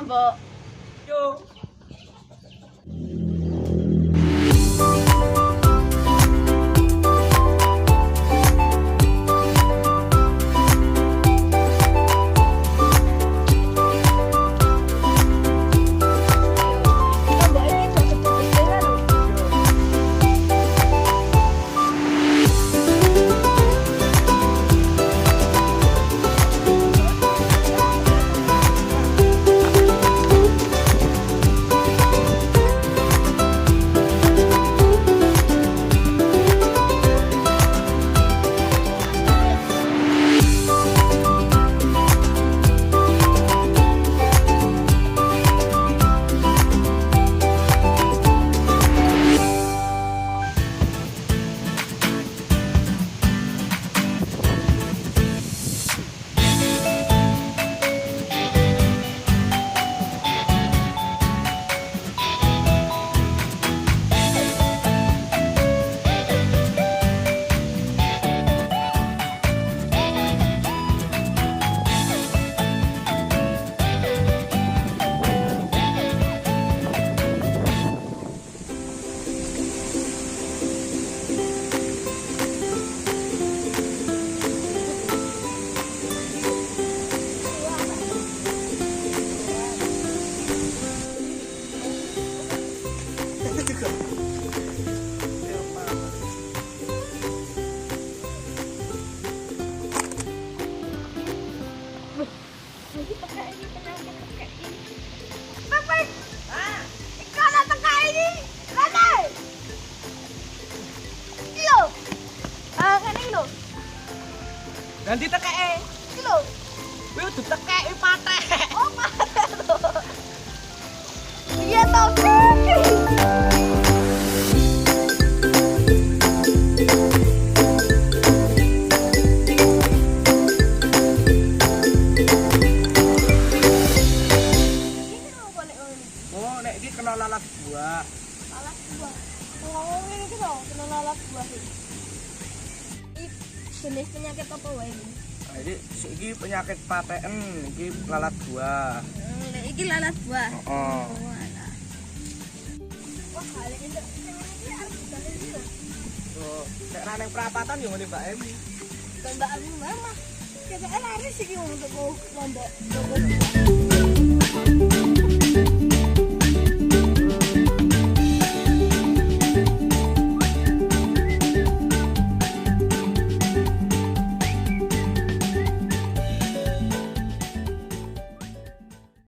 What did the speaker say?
Mbok. Yo. Nanti tekeke. Iki lho. Kuwi udah tekeki patek. Oh, patek lho. Iya toh. Oh, nek iki kena lalat buah. Lalat buah. Oh, ini iki lho, kena lalat buah iki. Jenis penyakit apa wae iki? Nah, iki penyakit pateken, iki lalat buah. Iki lalat buah. Oh. Alah. Wah, kali ini harus dari sini. Oh, nek ra ning perapatan yo ngene Mbak Emi. Mbak Emi mama. Kita lari sih untuk mau lombok.